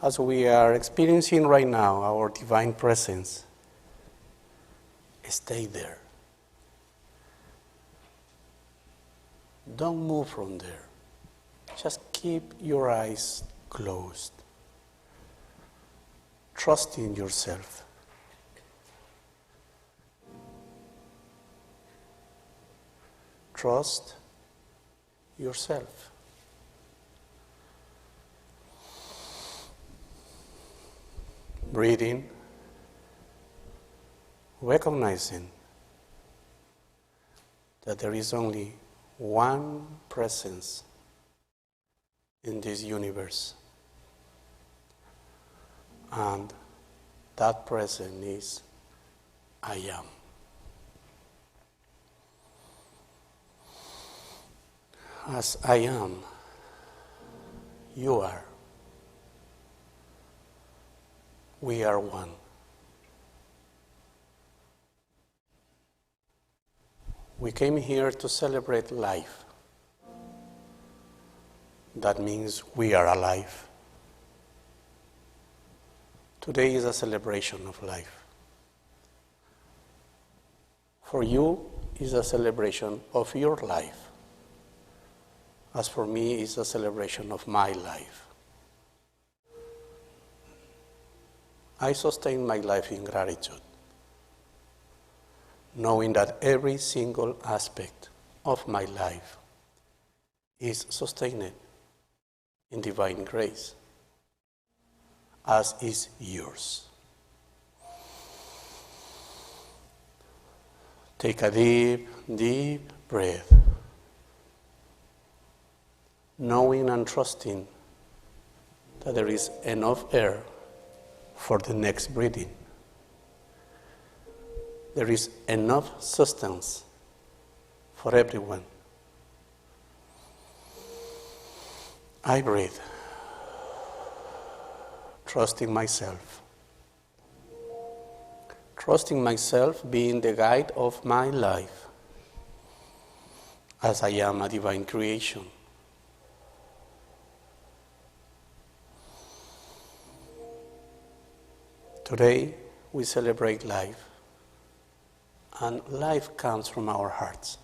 as we are experiencing right now, our divine presence, stay there. Don't move from there. Just keep your eyes closed. Trust in yourself. Trust yourself. Breathing, recognizing that there is only one presence in this universe, and that presence is I am. As I am, you are. We are one. We came here to celebrate life. That means we are alive. Today is a celebration of life. For you, is a celebration of your life. As for me, it's a celebration of my life. I sustain my life in gratitude, knowing that every single aspect of my life is sustained in divine grace, as is yours. Take a deep, deep breath, knowing and trusting that there is enough air for the next breathing. There is enough sustenance for everyone. I breathe, trusting myself being the guide of my life, as I am a divine creation. Today, we celebrate life, and life comes from our hearts.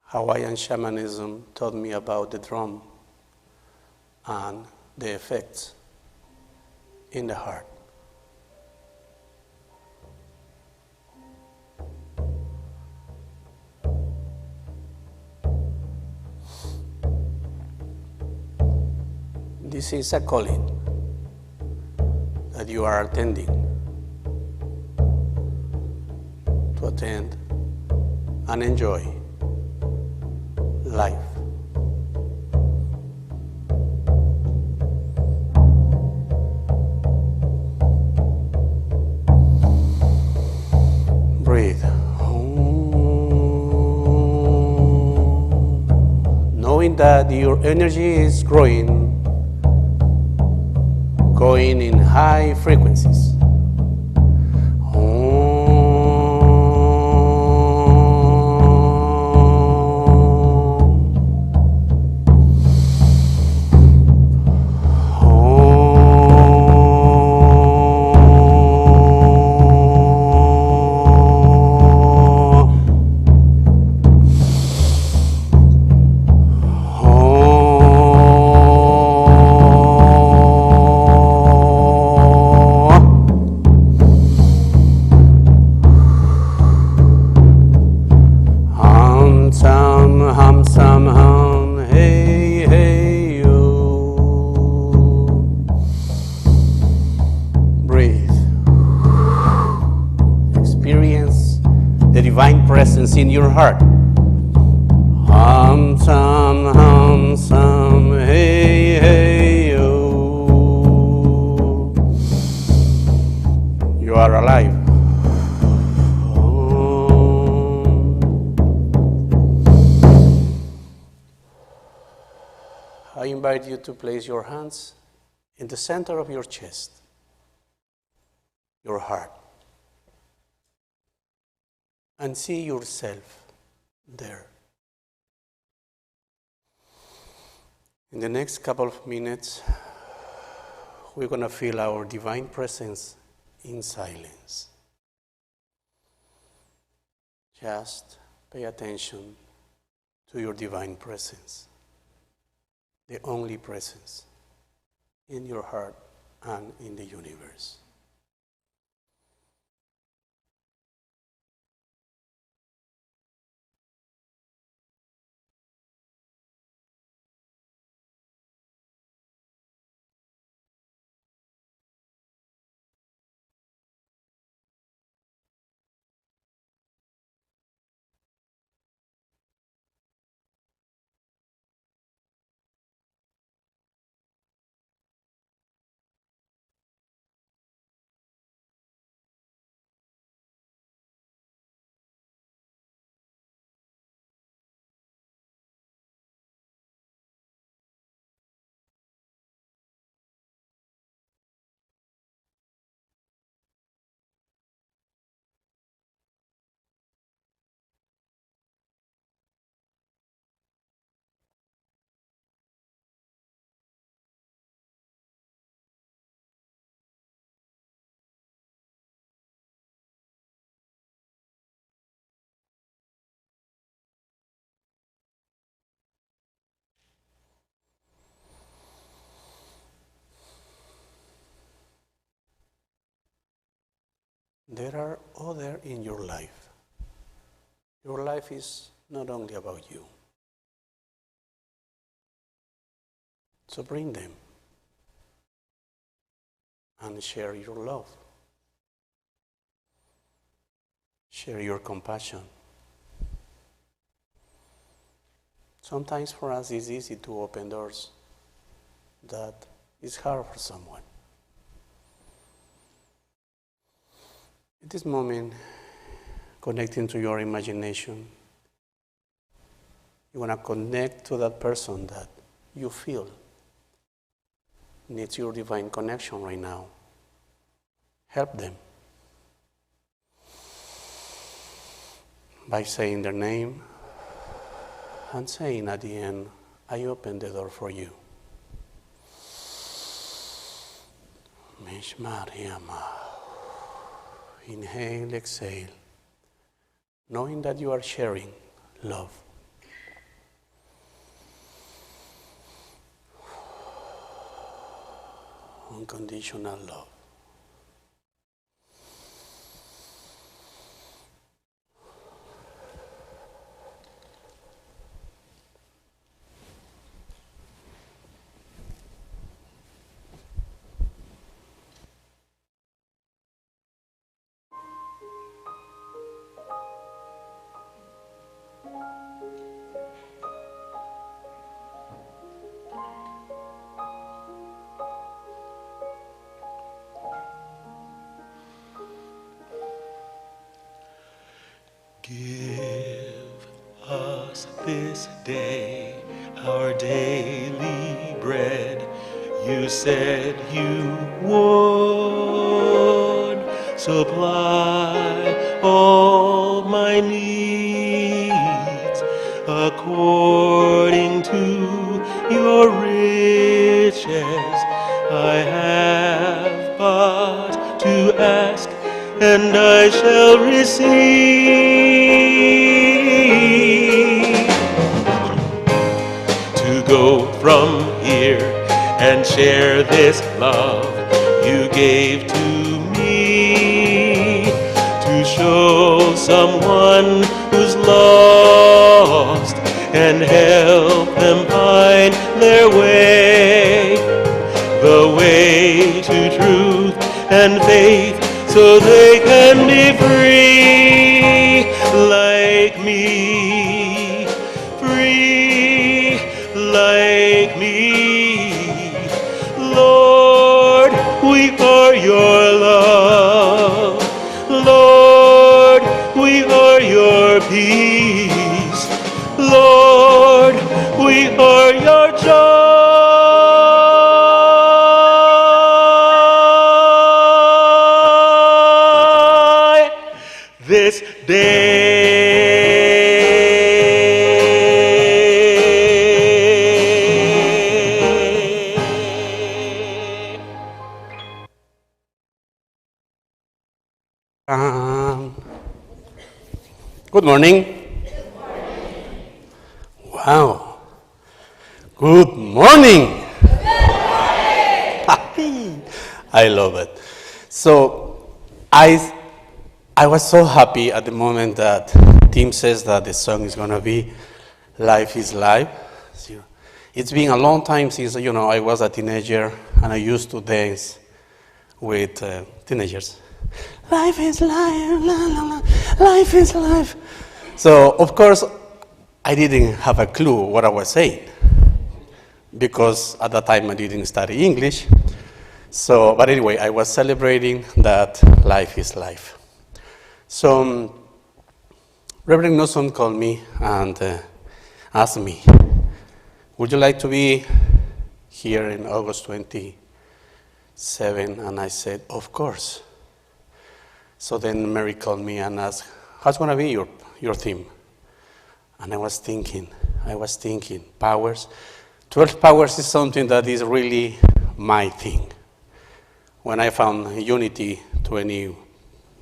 Hawaiian shamanism taught me about the drum and the effects in the heart. This is a calling that you are attending to attend and enjoy life. Breathe. Knowing that your energy is growing, going in high frequencies. Presence in your heart. Hum, sum, hey, hey, yo. You are alive. I invite you to place your hands in the center of your chest, your heart, and see yourself there. In the next couple of minutes, we're going to feel our divine presence in silence. Just pay attention to your divine presence, the only presence in your heart and in the universe. There are others in your life. Your life is not only about you. So bring them and share your love. Share your compassion. Sometimes for us it's easy to open doors that is hard for someone. At this moment, connecting to your imagination, you want to connect to that person that you feel needs your divine connection right now. Help them by saying their name and saying at the end, I open the door for you. Mishmariyama. Inhale, exhale, knowing that you are sharing love. Unconditional love. Give us this day our daily bread. You said you would supply all my needs according to your riches. I have but to ask, and I shall receive. To go from here and share this love you gave to me, to show someone who's lost and help them find their way, the way to truth and faith, so they can be free like me, free like me. Lord, we are your love. Lord, we are your peace. Lord, we are your joy. This day. morning. Wow. Good morning. I love it. So I was so happy at the moment that Tim says that the song is going to be Life is Life. It's been a long time since, I was a teenager and I used to dance with teenagers. Life is life, la, la, la. Life is life. So, of course, I didn't have a clue what I was saying because at that time I didn't study English. So, but anyway, I was celebrating that life is life. So, Reverend Nelson called me and asked me, would you like to be here in August 27? And I said, of course. So then Mary called me and asked, how's going to be your theme? And I was thinking, powers. 12 powers is something that is really my thing. When I found Unity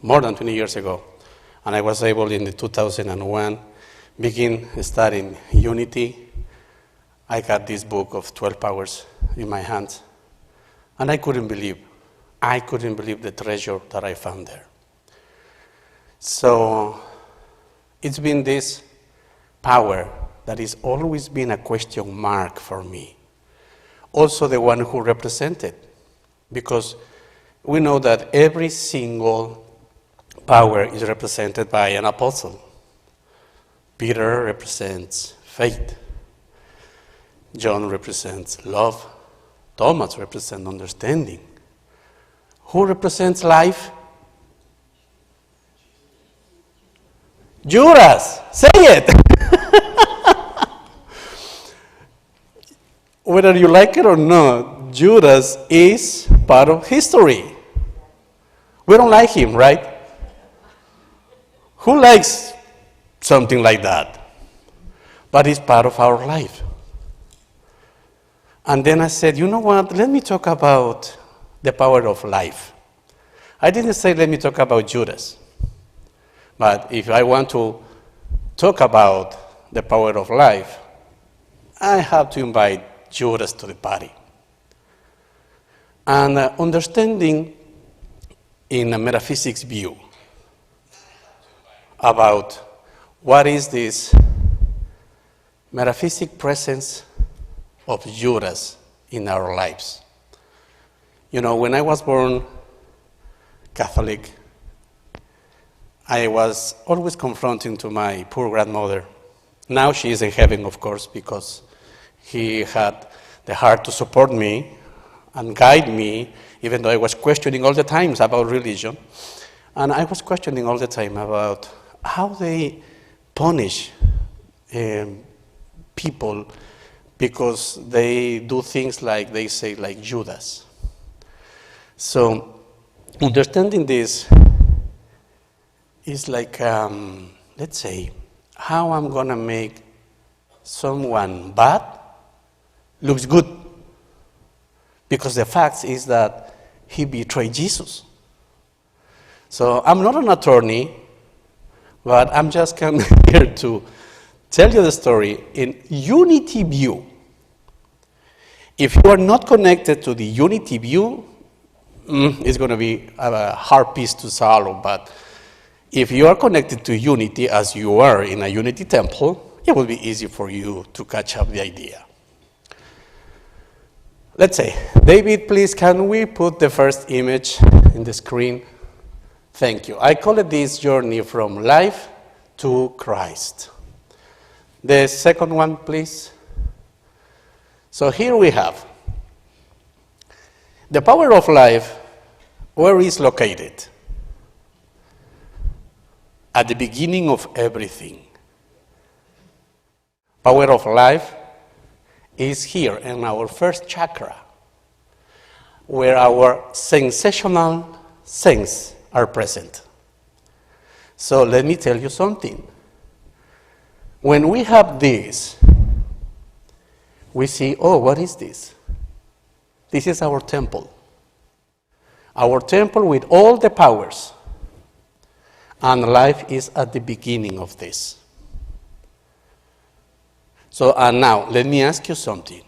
more than 20 years ago, and I was able in the 2001 begin studying Unity, I got this book of 12 powers in my hands, and I couldn't believe the treasure that I found there. So it's been this power that has always been a question mark for me. Also the one who represented, because we know that every single power is represented by an apostle. Peter represents faith. John represents love. Thomas represents understanding. Who represents life? Judas, say it. Whether you like it or not, Judas is part of history. We don't like him, right? Who likes something like that? But it's part of our life. And then I said, you know what, let me talk about the power of life. I didn't say let me talk about Judas. But if I want to talk about the power of life, I have to invite Judas to the party. And understanding in a metaphysics view about what is this metaphysic presence of Judas in our lives. When I was born Catholic, I was always confronting to my poor grandmother. Now she is in heaven, of course, because he had the heart to support me and guide me, even though I was questioning all the times about religion. And I was questioning all the time about how they punish people because they do things like they say, like Judas. So understanding this is like, let's say, how I'm going to make someone bad looks good. Because the fact is that he betrayed Jesus. So I'm not an attorney, but I'm just coming here to tell you the story in unity view. If you are not connected to the unity view, it's going to be a hard piece to solve, but if you are connected to unity as you are in a unity temple, it will be easy for you to catch up the idea. Let's say, David, please, can we put the first image in the screen? Thank you. I call it this journey from life to Christ. The second one, please. So here we have the power of life. Where is located? At the beginning of everything. Power of life is here in our first chakra, where our sensational sense are present. So let me tell you something. When we have this, we see, oh, what is this? This is our temple. Our temple with all the powers. And life is at the beginning of this. So, and now, let me ask you something.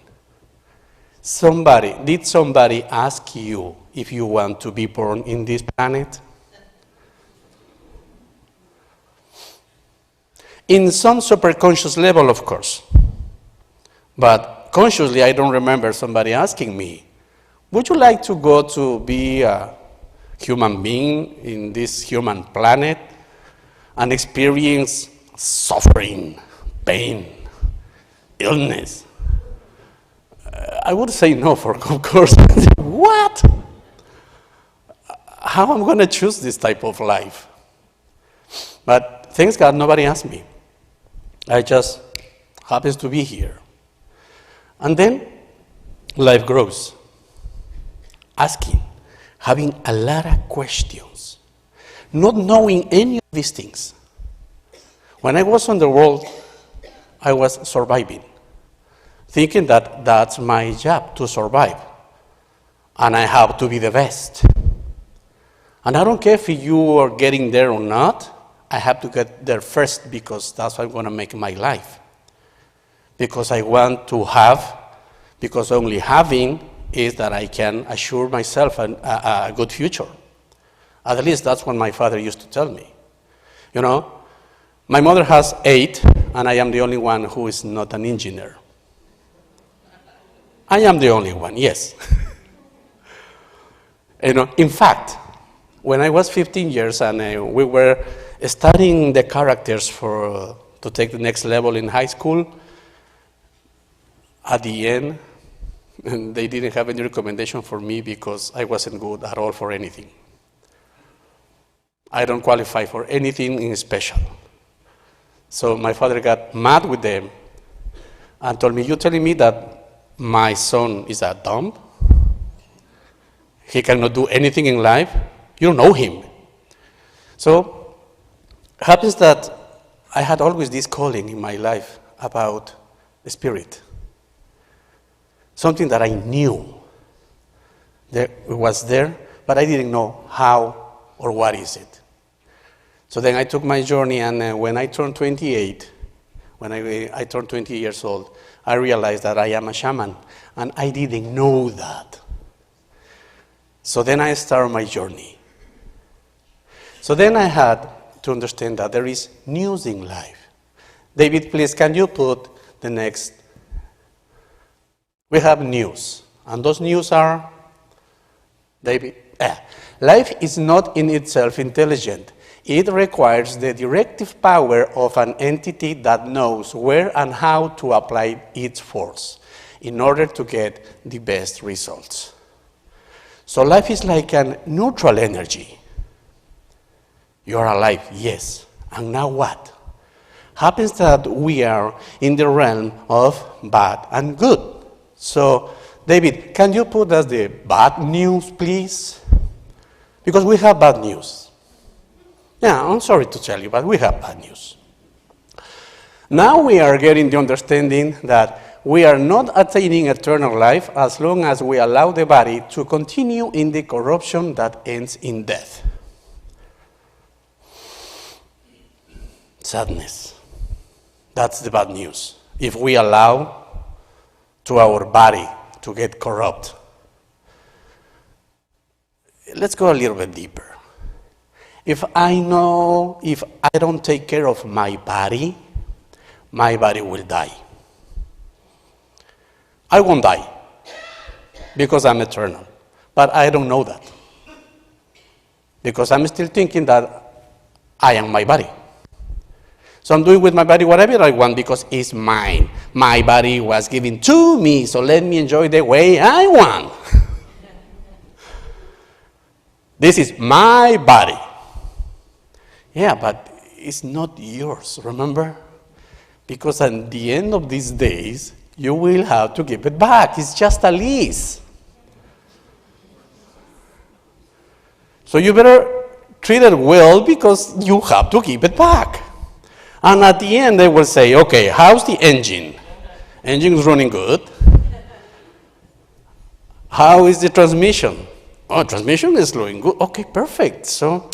Did somebody ask you if you want to be born in this planet? In some superconscious level, of course. But consciously, I don't remember somebody asking me, would you like to go to be a human being in this human planet and experience suffering, pain, illness? I would say no, of course. What? How am I going to choose this type of life? But thanks God, nobody asked me. I just happens to be here. And then life grows. Asking, having a lot of questions, not knowing any of these things. When I was on the world, I was surviving, thinking that that's my job, to survive. And I have to be the best. And I don't care if you are getting there or not, I have to get there first because that's what I'm going to make my life. Because I want to have, because only having is that I can assure myself a good future. At least that's what my father used to tell me. You know, my mother has 8, and I am the only one who is not an engineer. I am the only one, yes. You know, in fact, when I was 15 years and we were studying the characters to take the next level in high school, at the end, and they didn't have any recommendation for me because I wasn't good at all for anything. I don't qualify for anything in special. So my father got mad with them and told me, "You telling me that my son is a dumb? He cannot do anything in life? You don't know him." So it happens that I had always this calling in my life about the spirit. Something that I knew that was there, but I didn't know how or what is it. So then I took my journey, and when I turned 28, when I turned 20 years old, I realized that I am a shaman, and I didn't know that. So then I started my journey. So then I had to understand that there is news in life. David, please, can you put the next? We have news, and those news are, David, life is not in itself intelligent. It requires the directive power of an entity that knows where and how to apply its force in order to get the best results. So life is like a neutral energy. You are alive, yes. And now what? Happens that we are in the realm of bad and good. So, David, can you put us the bad news, please? Because we have bad news. Yeah, I'm sorry to tell you, but we have bad news. Now we are getting the understanding that we are not attaining eternal life as long as we allow the body to continue in the corruption that ends in death. Sadness. That's the bad news. If we allow to our body to get corrupt. Let's go a little bit deeper. If I don't take care of my body will die. I won't die because I'm eternal, but I don't know that because I'm still thinking that I am my body. So I'm doing with my body whatever I want because it's mine. My body was given to me, so let me enjoy the way I want. This is my body. Yeah, but it's not yours, remember? Because at the end of these days, you will have to give it back. It's just a lease. So you better treat it well because you have to give it back. And at the end, they will say, okay, how's the engine? Engine is running good. How is the transmission? Oh, transmission is flowing good. Okay, perfect. So,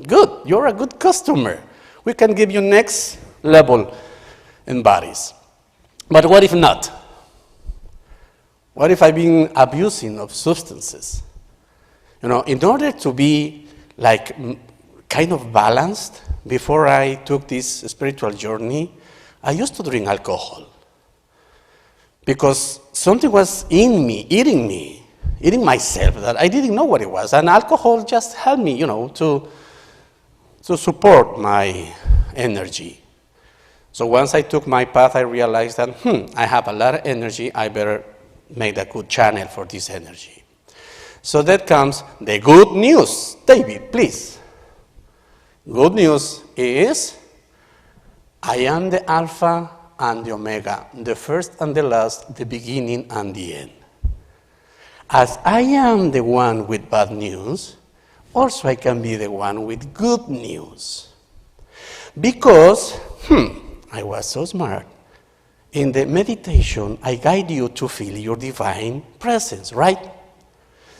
good. You're a good customer. We can give you next level in bodies. But what if not? What if I've been abusing of substances? You know, in order to be like kind of balanced, before I took this spiritual journey, I used to drink alcohol. Because something was in me, eating myself, that I didn't know what it was. And alcohol just helped me, to support my energy. So once I took my path, I realized that, I have a lot of energy, I better make a good channel for this energy. So that comes the good news. David, please. Good news is, I am the Alpha and the Omega, the first and the last, the beginning and the end. As I am the one with bad news, also I can be the one with good news. Because, I was so smart. In the meditation, I guide you to feel your divine presence, right?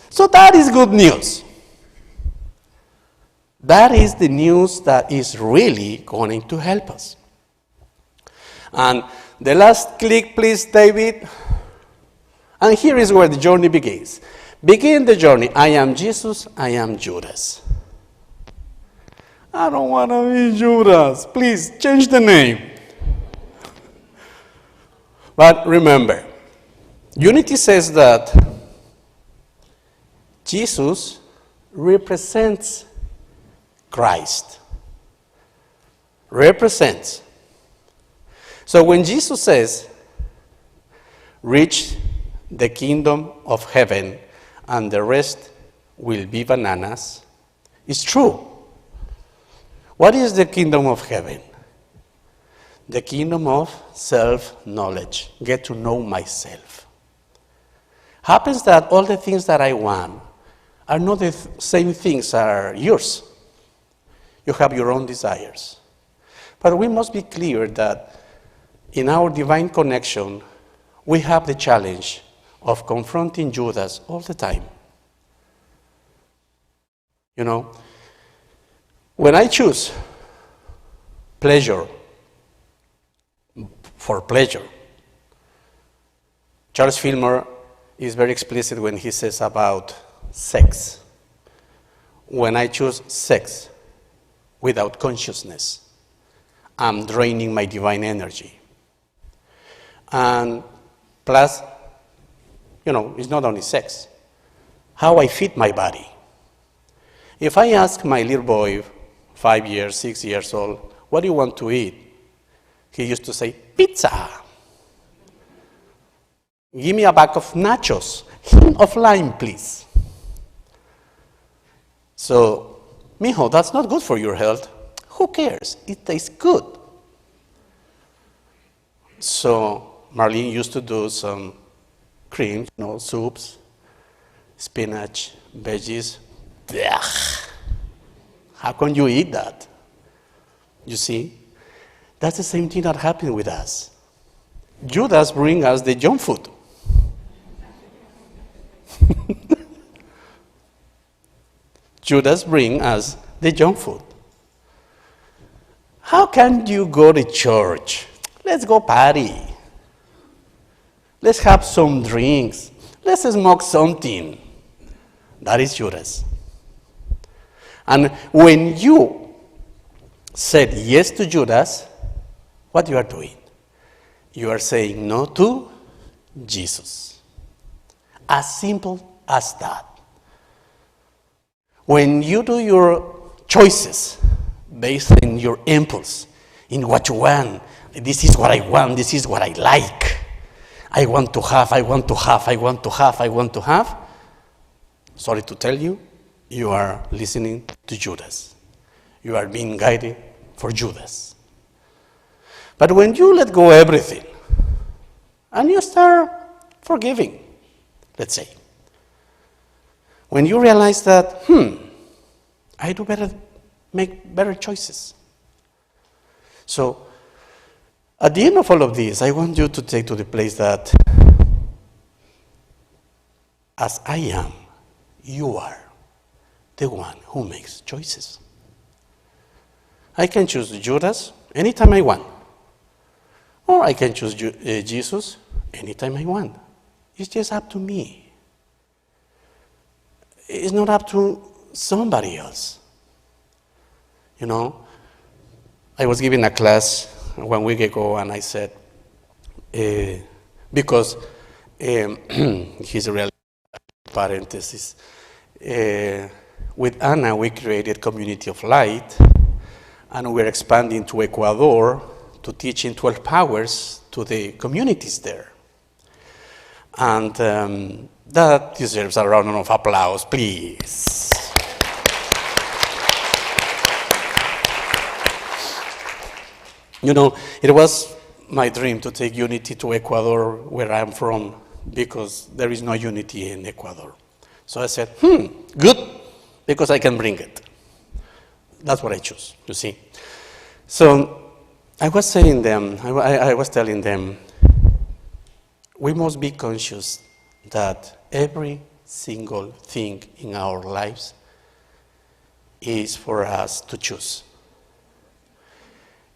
So that is good news. That is the news that is really going to help us. And the last click, please, David. And here is where the journey begins. Begin the journey. I am Jesus, I am Judas. I don't want to be Judas. Please, change the name. But remember, Unity says that Jesus represents Christ. Represents. So when Jesus says, reach the kingdom of heaven and the rest will be bananas, it's true. What is the kingdom of heaven? The kingdom of self-knowledge. Get to know myself. Happens that all the things that I want are not the same things are yours. You have your own desires. But we must be clear that in our divine connection, we have the challenge of confronting Judas all the time. When I choose pleasure for pleasure, Charles Fillmore is very explicit when he says about sex. When I choose sex without consciousness, I'm draining my divine energy. And plus, it's not only sex. How I feed my body. If I ask my little boy, 5 years, 6 years old, what do you want to eat? He used to say, pizza. Give me a bag of nachos. Hint of lime, please. So, mijo, that's not good for your health. Who cares? It tastes good. So, Marlene used to do some creams, soups, spinach, veggies. Blech. How can you eat that? You see? That's the same thing that happened with us. Judas brings us the junk food. Judas brings us the junk food. How can you go to church? Let's go party. Let's have some drinks. Let's smoke something. That is Judas. And when you said yes to Judas, what you are doing? You are saying no to Jesus. As simple as that. When you do your choices based on your impulse, in what you want, this is what I want, this is what I like. I want to have, I want to have, I want to have, I want to have. Sorry to tell you, you are listening to Judas. You are being guided for Judas. But when you let go everything, and you start forgiving, let's say, when you realize that, I do better, make better choices. So, at the end of all of this, I want you to take to the place that, as I am, you are the one who makes choices. I can choose Judas anytime I want. Or I can choose Jesus anytime I want. It's just up to me. It's not up to somebody else. You know, I was giving a class 1 week ago, and I said, because he's a real parenthesis, with Anna we created Community of Light, and we're expanding to Ecuador to teach in 12 powers to the communities there. And that deserves a round of applause, please. You know, it was my dream to take unity to Ecuador, where I'm from, because there is no unity in Ecuador. So I said, good, because I can bring it. That's what I choose, you see. So I was telling them, we must be conscious that every single thing in our lives is for us to choose.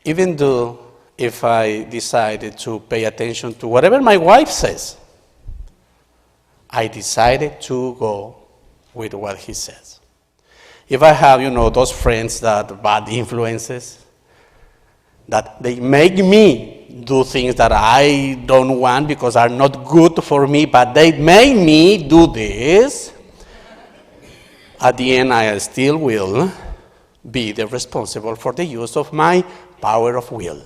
Even though if I decided to pay attention to whatever my wife says, I decided to go with what he says. If I have, those friends that bad influences, that they make me do things that I don't want because are not good for me, but they make me do this, at the end I still will be the responsible for the use of my power of will.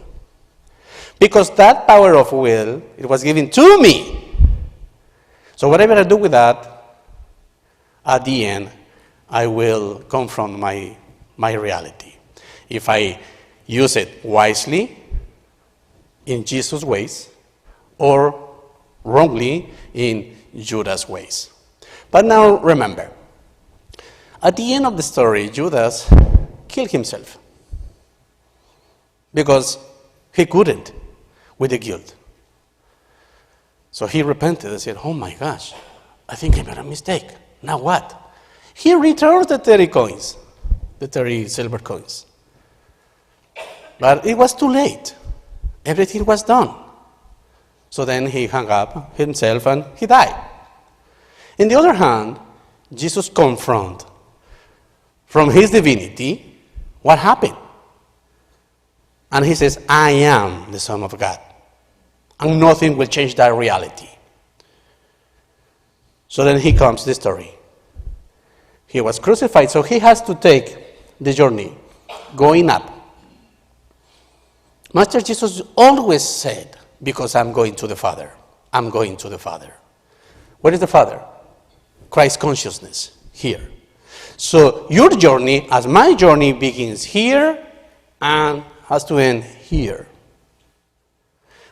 Because that power of will, it was given to me. So whatever I do with that, at the end, I will confront my reality. If I use it wisely, in Jesus' ways, or wrongly, in Judas' ways. But now remember, at the end of the story, Judas killed himself. Because he couldn't with the guilt. So he repented and said, oh my gosh, I think I made a mistake. Now what? He returned the 30 coins, the 30 silver coins. But it was too late. Everything was done. So then he hung up himself and he died. On the other hand, Jesus confronted from his divinity what happened. And he says, I am the Son of God. And nothing will change that reality. So then he comes to the story. He was crucified, so he has to take the journey going up. Master Jesus always said, because I'm going to the Father. I'm going to the Father. Where is the Father? Christ consciousness, here. So your journey, as my journey, begins here and has to end here.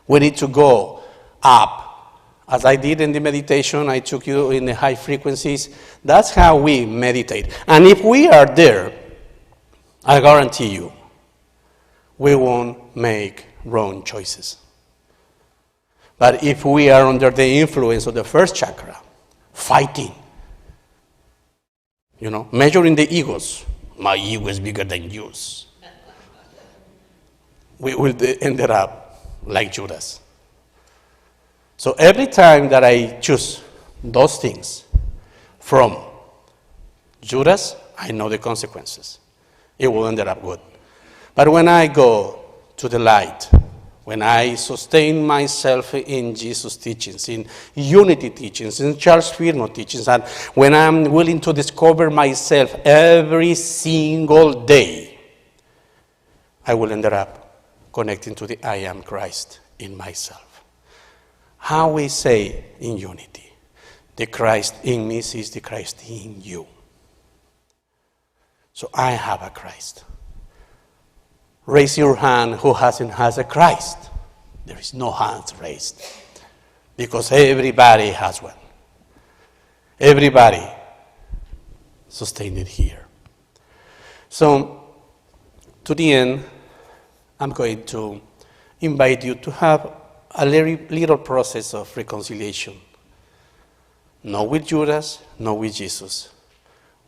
We need to go up. As I did in the meditation, I took you in the high frequencies. That's how we meditate. And if we are there, I guarantee you, we won't make wrong choices. But if we are under the influence of the first chakra, fighting, measuring the egos, my ego is bigger than yours, we will end up like Judas. So every time that I choose those things from Judas, I know the consequences. It will end up good. But when I go to the light, when I sustain myself in Jesus' teachings, in unity teachings, in Charles Firmo teachings, and when I'm willing to discover myself every single day, I will end up connecting to the I am Christ in myself. How we say in unity, the Christ in me sees the Christ in you. So I have a Christ. Raise your hand who has a Christ. There is no hands raised. Because everybody has one. Everybody sustained it here. So, to the end, I'm going to invite you to have a little process of reconciliation. Not with Judas, not with Jesus,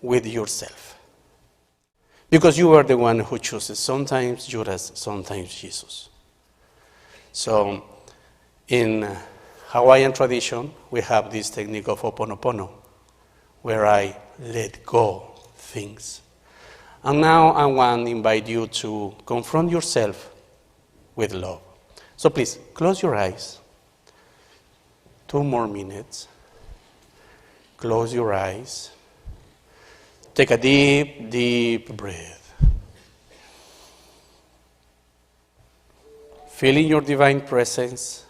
with yourself. Because you are the one who chooses, sometimes Judas, sometimes Jesus. So in Hawaiian tradition, we have this technique of Ho'oponopono, where I let go things. And now I want to invite you to confront yourself with love. So please, close your eyes. 2 more minutes. Close your eyes. Take a deep, deep breath. Feeling your divine presence,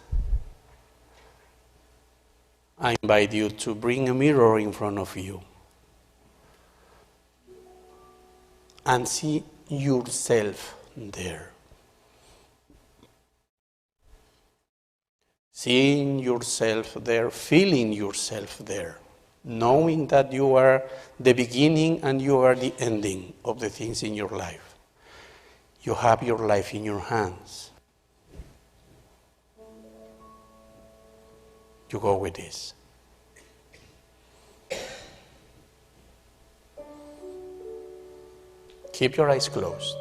I invite you to bring a mirror in front of you and see yourself there. Seeing yourself there, feeling yourself there, knowing that you are the beginning and you are the ending of the things in your life. You have your life in your hands. You go with this. Keep your eyes closed.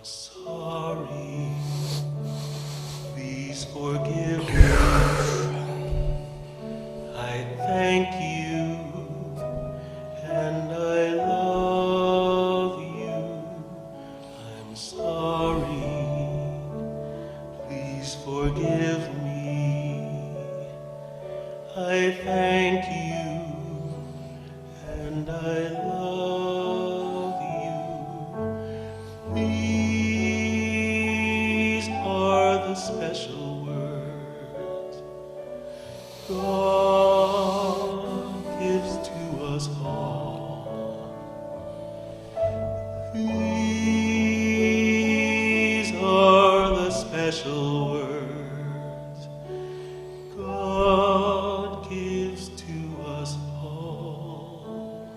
Sorry, please forgive me. I thank you and I love you. I'm sorry, please forgive me. I thank you and I love you. These are the special words God gives to us all. These are the special words God gives to us all.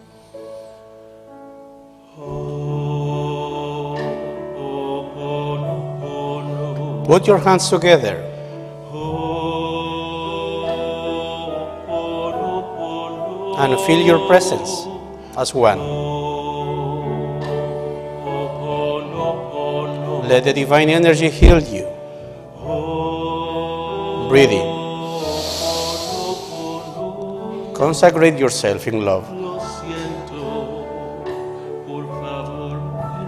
Put your hands together. And feel your presence as one. Let the divine energy heal you. Breathe in. Consecrate yourself in love. Lo siento, por favor,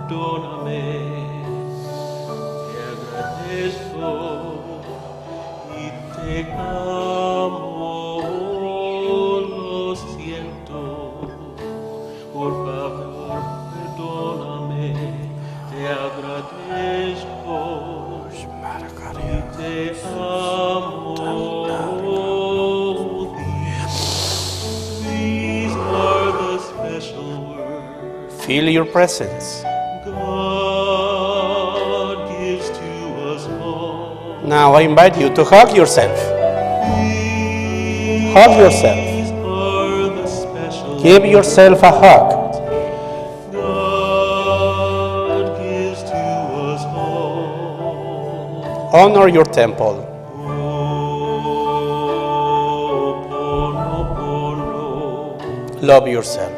perdóname. Te agradezco y te amo. Lo siento, por favor, perdóname. Te agradezco y te amo. These are the special words Feel your presence. God gives to us all. Now I invite you to hug yourself. Hug yourself. These are the special Give yourself a hug. God gives to us all. Honor your temple. Love yourself.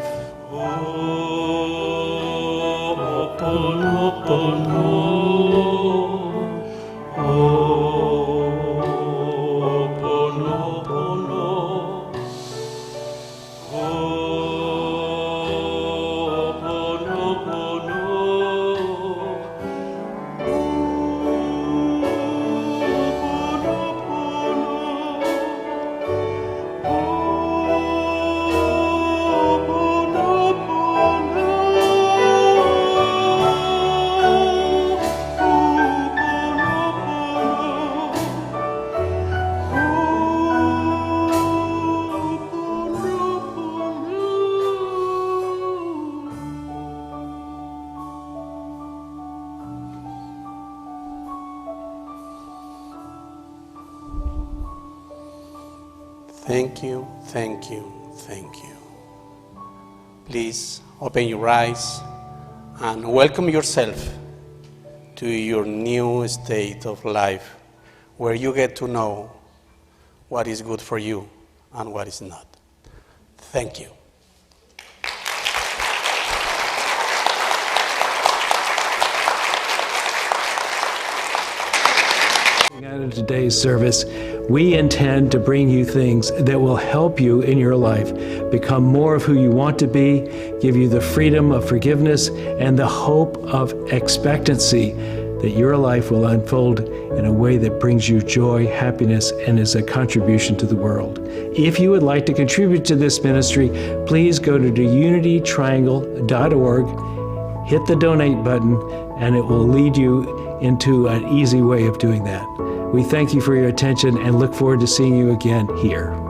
Thank you, thank you, thank you. Please open your eyes and welcome yourself to your new state of life, where you get to know what is good for you and what is not. Thank you. In today's service, we intend to bring you things that will help you in your life become more of who you want to be, give you the freedom of forgiveness and the hope of expectancy that your life will unfold in a way that brings you joy, happiness, and is a contribution to the world. If you would like to contribute to this ministry, please go to unitytriangle.org, hit the donate button, and it will lead you into an easy way of doing that. We thank you for your attention and look forward to seeing you again here.